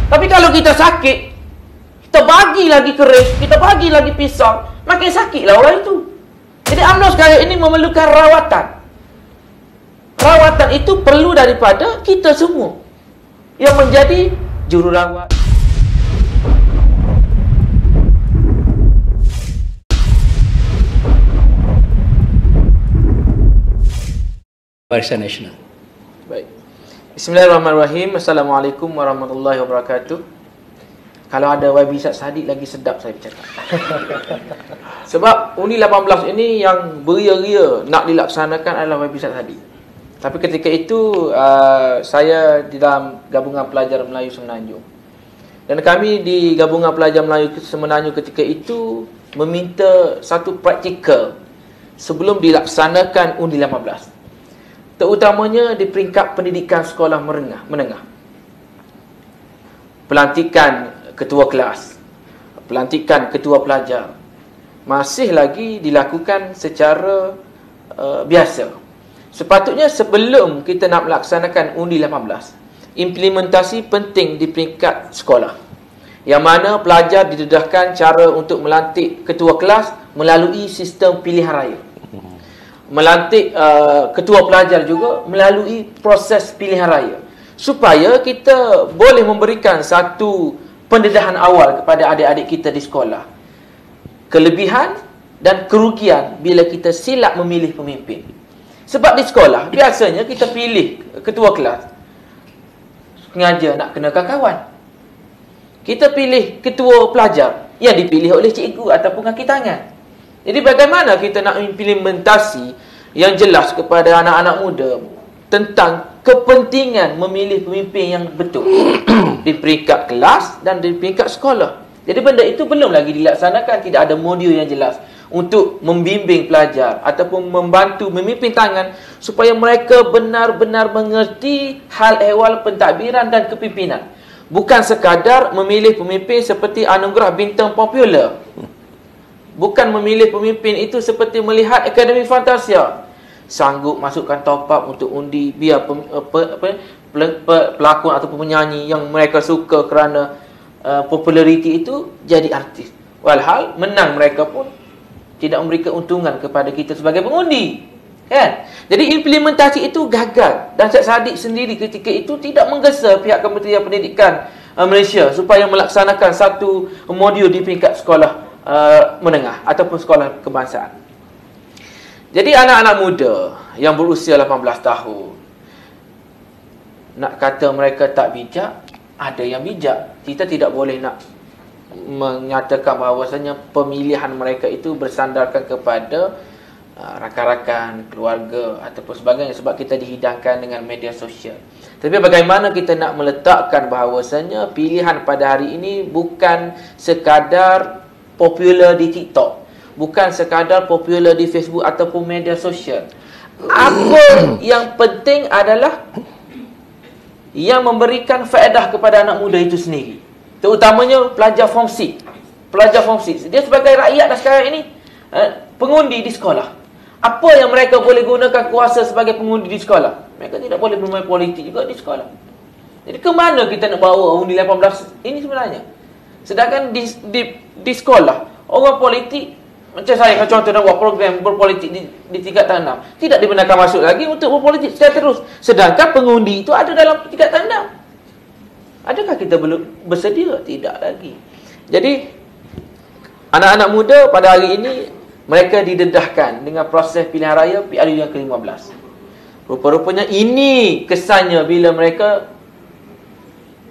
Tapi kalau kita sakit, kita bagi lagi keris, kita bagi lagi pisau, makin sakitlah orang itu. Jadi UMNO sekarang ini memerlukan rawatan. Rawatan itu perlu daripada kita semua yang menjadi jururawat. Barisan Nasional. Baik. Bismillahirrahmanirrahim. Assalamualaikum warahmatullahi wabarakatuh. Kalau ada YB Ustaz Sadiq lagi sedap saya bercakap. Sebab Undi 18 ini yang beria-ria nak dilaksanakan adalah YB Ustaz Sadiq. Tapi ketika itu saya di dalam Gabungan Pelajar Melayu Semenanjung. Dan kami di Gabungan Pelajar Melayu Semenanjung ketika itu meminta satu praktikal sebelum dilaksanakan Undi 18. Terutamanya di peringkat pendidikan sekolah menengah. Pelantikan ketua kelas, pelantikan ketua pelajar masih lagi dilakukan secara biasa. Sepatutnya sebelum kita nak melaksanakan Undi 18, implementasi penting di peringkat sekolah, yang mana pelajar didedahkan cara untuk melantik ketua kelas melalui sistem pilihan raya. Melantik ketua pelajar juga melalui proses pilihan raya, supaya kita boleh memberikan satu pendedahan awal kepada adik-adik kita di sekolah, kelebihan dan kerugian bila kita silap memilih pemimpin. Sebab di sekolah biasanya kita pilih ketua kelas sengaja nak kenakan kawan. Kita pilih ketua pelajar yang dipilih oleh cikgu ataupun kaki tangan. Jadi bagaimana kita nak implementasi yang jelas kepada anak-anak muda tentang kepentingan memilih pemimpin yang betul di peringkat kelas dan di peringkat sekolah. Jadi benda itu belum lagi dilaksanakan, tidak ada modul yang jelas untuk membimbing pelajar ataupun membantu memimpin tangan supaya mereka benar-benar mengerti hal ehwal pentadbiran dan kepimpinan. Bukan sekadar memilih pemimpin seperti anugerah bintang popular. Bukan memilih pemimpin itu seperti melihat Akademi Fantasia. Sanggup masukkan top up untuk undi biar pelakon ataupun penyanyi yang mereka suka kerana populariti itu jadi artis. Walhal menang mereka pun tidak memberi keuntungan kepada kita sebagai pengundi. Kan? Jadi implementasi itu gagal. Dan Ustaz Sadiq sendiri ketika itu tidak menggesa pihak Kementerian Pendidikan Malaysia supaya melaksanakan satu modul di peringkat sekolah menengah ataupun sekolah kebangsaan. Jadi anak-anak muda yang berusia 18 tahun, nak kata mereka tak bijak, ada yang bijak. Kita tidak boleh nak menyatakan bahawasanya pemilihan mereka itu bersandarkan kepada rakan-rakan, keluarga ataupun sebagainya, sebab kita dihidangkan dengan media sosial. Tapi bagaimana kita nak meletakkan bahawasanya pilihan pada hari ini bukan sekadar popular di TikTok, bukan sekadar popular di Facebook ataupun media sosial. Apa yang penting adalah yang memberikan faedah kepada anak muda itu sendiri. Terutamanya pelajar form 6. Pelajar form 6. Dia sebagai rakyat dah sekarang ini pengundi di sekolah. Apa yang mereka boleh gunakan kuasa sebagai pengundi di sekolah? Mereka tidak boleh bermain politik juga di sekolah. Jadi ke mana kita nak bawa undi 18 ini sebenarnya? Sedangkan di sekolah, orang politik macam saya contoh nak buat program berpolitik di tingkatan 6, tidak dibenarkan masuk lagi untuk berpolitik secara terus. Sedangkan pengundi itu ada dalam tingkatan 6. Adakah kita belum bersedia? Tidak lagi. Jadi anak-anak muda pada hari ini mereka didedahkan dengan proses pilihan raya PRU yang ke-15. Rupa-rupanya ini kesannya bila mereka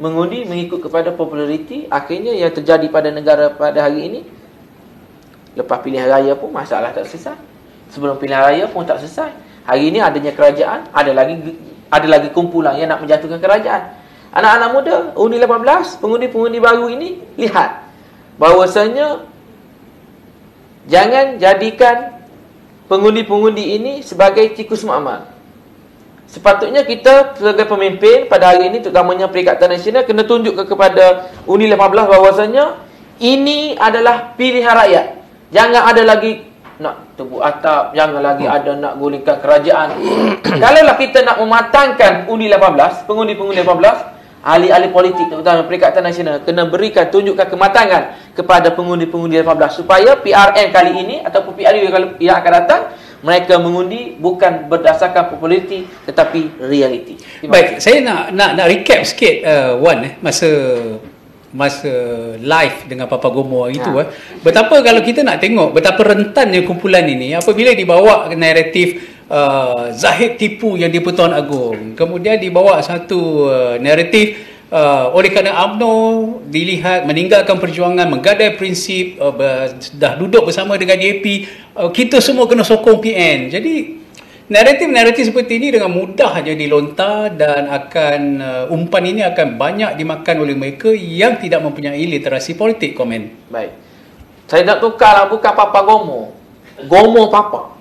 mengundi mengikut kepada populariti. Akhirnya yang terjadi pada negara pada hari ini, lepas pilihan raya pun masalah tak selesai, sebelum pilihan raya pun tak selesai. Hari ini adanya kerajaan, ada lagi kumpulan yang nak menjatuhkan kerajaan. Anak-anak muda undi 18, pengundi-pengundi baru ini, lihat bahawasanya jangan jadikan pengundi-pengundi ini sebagai tikus makmal. Sepatutnya kita sebagai pemimpin pada hari ini, terutamanya Perikatan Nasional, kena tunjuk kepada Undi 18 bahawasanya ini adalah pilihan rakyat. Jangan ada lagi nak tebuk atap, jangan lagi ada nak gulingkan kerajaan. Kalaulah kita nak mematangkan Undi 18, pengundi-pengundi 18, ahli-ahli politik terutama Perikatan Nasional kena berikan, tunjukkan kematangan kepada pengundi-pengundi 18 supaya PRN kali ini ataupun PRU yang akan datang mereka mengundi bukan berdasarkan populariti tetapi realiti. Baik, saya nak recap sikit Wan masa live dengan Papa Gomo itu betapa kalau kita nak tengok betapa rentannya kumpulan ini apabila dibawa naratif Zahid tipu yang di-Pertuan Agong, kemudian dibawa satu naratif oleh kerana UMNO dilihat meninggalkan perjuangan, menggadai prinsip, dah duduk bersama dengan DAP, kita semua kena sokong PN. Jadi naratif-naratif seperti ini dengan mudah saja dilontar dan akan umpan ini akan banyak dimakan oleh mereka yang tidak mempunyai literasi politik. Komen. Baik. Saya nak tukarlah, bukan Papa Gomo. Gomo Papa.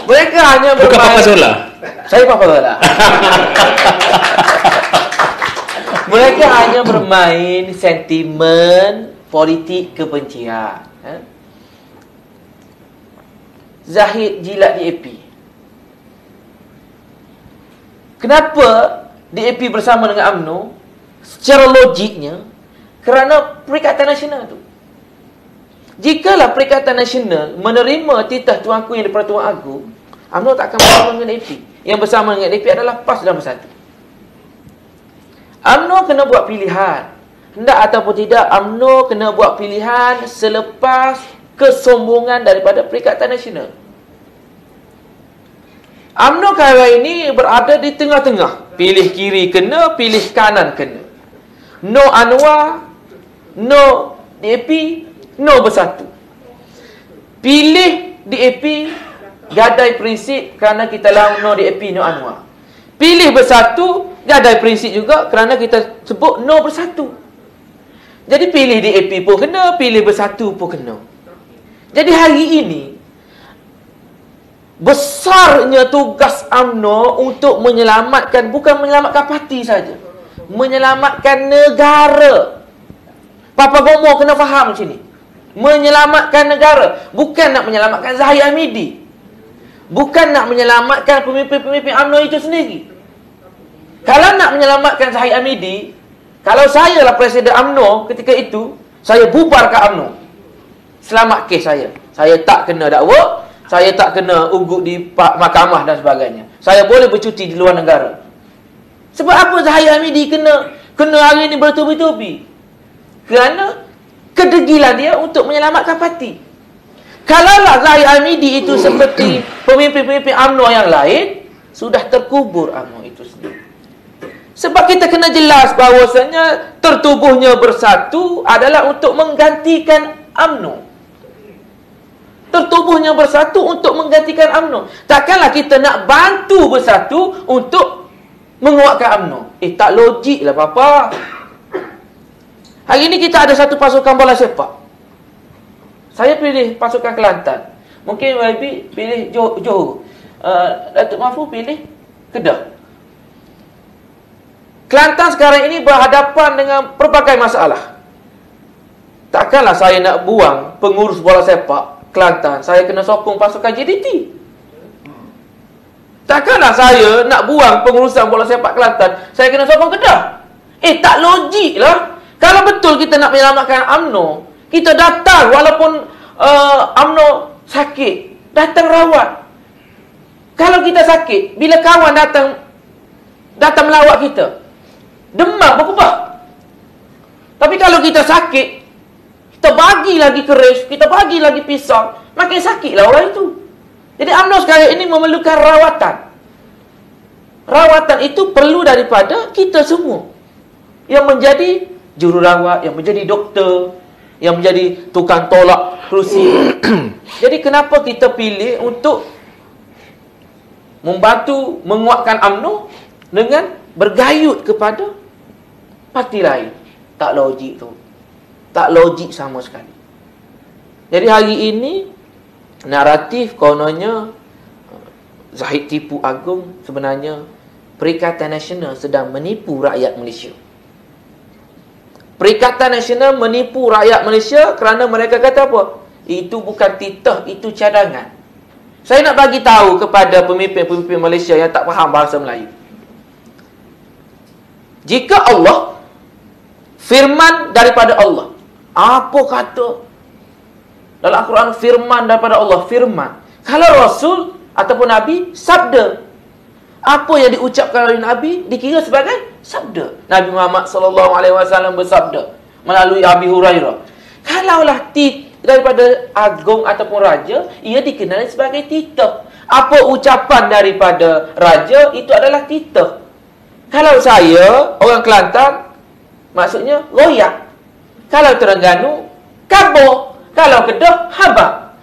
Mereka hanya bermain. Bukan Papa Zola. Saya Papa Zola. Mereka hanya bermain sentimen politik kebencian. Zahid jilat DAP. Kenapa DAP bersama dengan UMNO? Secara logiknya, kerana Perikatan Nasional tu. Jikalah Perikatan Nasional menerima titah tuanku yang di-Pertuan Agong, UMNO tak akan bersama dengan DAP. Yang bersama dengan DAP adalah PAS dan Bersatu. UMNO kena buat pilihan. Hendak ataupun tidak, UMNO kena buat pilihan selepas kesombongan daripada Perikatan Nasional. UMNO kali ini berada di tengah-tengah. Pilih kiri kena, pilih kanan kena. No Anwar, no DAP, no Bersatu. Pilih DAP, gadai prinsip kerana kita lawan no DAP, no Anwar. Pilih Bersatu, gadai prinsip juga kerana kita sebut no Bersatu. Jadi pilih DAP pun kena, pilih Bersatu pun kena. Jadi hari ini besarnya tugas UMNO untuk menyelamatkan, bukan menyelamatkan parti saja, menyelamatkan negara. Papa Gomo kena faham macam ni. Menyelamatkan negara, bukan nak menyelamatkan Zahid Hamidi, bukan nak menyelamatkan pemimpin-pemimpin UMNO itu sendiri. Kalau nak menyelamatkan Zahid Hamidi, kalau saya lah Presiden UMNO ketika itu, saya bubarkan UMNO. Selamat kes saya. Saya tak kena dakwa, saya tak kena ugut di mahkamah dan sebagainya. Saya boleh bercuti di luar negara. Sebab apa Zahid Hamidi kena hari ini bertubi-tubi? Kerana kedegilan dia untuk menyelamatkan parti. Kalaulah Zahid Hamidi itu seperti pemimpin-pemimpin UMNO yang lain, sudah terkubur UMNO itu sendiri. Sebab kita kena jelas bahawasanya tertubuhnya Bersatu adalah untuk menggantikan UMNO. Tertubuhnya Bersatu untuk menggantikan UMNO. Takkanlah kita nak bantu Bersatu untuk menguatkan UMNO. Tak logik lah Papa. Hari ini kita ada satu pasukan bola sepak. Saya pilih pasukan Kelantan. Mungkin YB pilih Johor. Datuk Mahfuz pilih Kedah. Kelantan sekarang ini berhadapan dengan pelbagai masalah. Takkanlah saya nak buang pengurus bola sepak Kelantan, saya kena sokong pasukan JDT. Takkanlah saya nak buang pengurusan bola sepak Kelantan, saya kena sokong Kedah. Tak logik lah. Kalau betul kita nak menyelamatkan UMNO, kita datang walaupun UMNO sakit, datang rawat. Kalau kita sakit, bila kawan datang melawat kita, demam berkubah. Tapi kalau kita sakit, kita bagi lagi keris, kita bagi lagi pisau, makin sakitlah orang itu. Jadi UMNO sekarang ini memerlukan rawatan. Rawatan itu perlu daripada kita semua. Yang menjadi jururawat, yang menjadi doktor, yang menjadi tukang tolak kerusi. Jadi kenapa kita pilih untuk membantu menguatkan UMNO dengan bergayut kepada parti lain? Tak logik tu. Tak logik sama sekali. Jadi hari ini naratif kononnya Zahid tipu Agong, sebenarnya Perikatan Nasional sedang menipu rakyat Malaysia. Perikatan Nasional menipu rakyat Malaysia kerana mereka kata apa? Itu bukan titah, itu cadangan. Saya nak bagi tahu kepada pemimpin-pemimpin Malaysia yang tak faham bahasa Melayu. Jika Allah, firman daripada Allah. Apa kata dalam Al-Quran firman daripada Allah? Firman. Kalau Rasul ataupun Nabi, sabda. Apa yang diucapkan oleh Nabi dikira sebagai sabda. Nabi Muhammad SAW bersabda melalui Abi Hurairah. Kalaulah daripada agung ataupun raja, ia dikenali sebagai titah. Apa ucapan daripada raja, itu adalah titah. Kalau saya, orang Kelantan, maksudnya royak. Kalau Terengganu, kabur. Kalau Kedah, habak.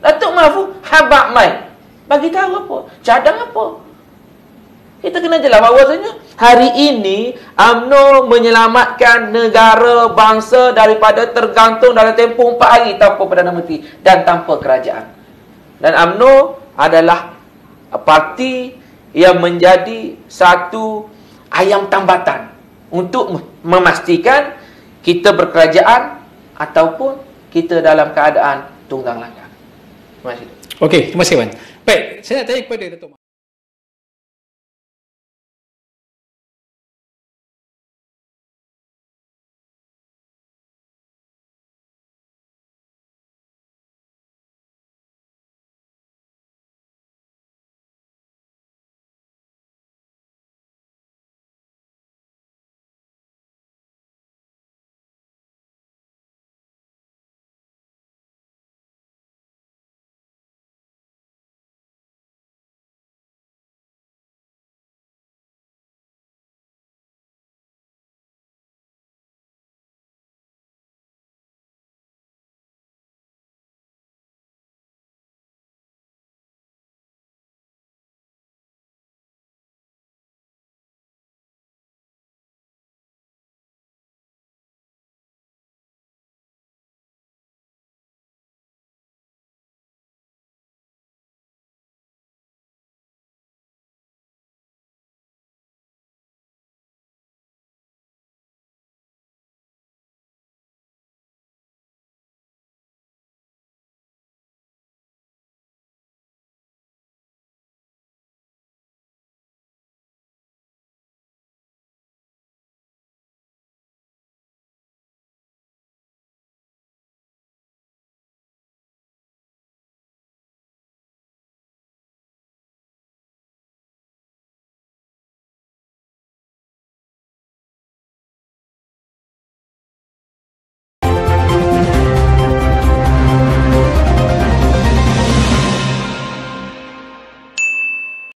Datuk Mahfuz, habak mai. Bagi tahu apa? Cadang apa? Kita kena jelas bahawasanya hari ini UMNO menyelamatkan negara bangsa daripada tergantung dalam tempoh 4 hari tanpa Perdana Menteri dan tanpa kerajaan. Dan UMNO adalah parti yang menjadi satu ayam tambatan untuk memastikan kita berkerajaan ataupun kita dalam keadaan tunggang langgang. Terima kasih. Okey, terima kasih Wan. Baik, saya nak tanya kepada Datuk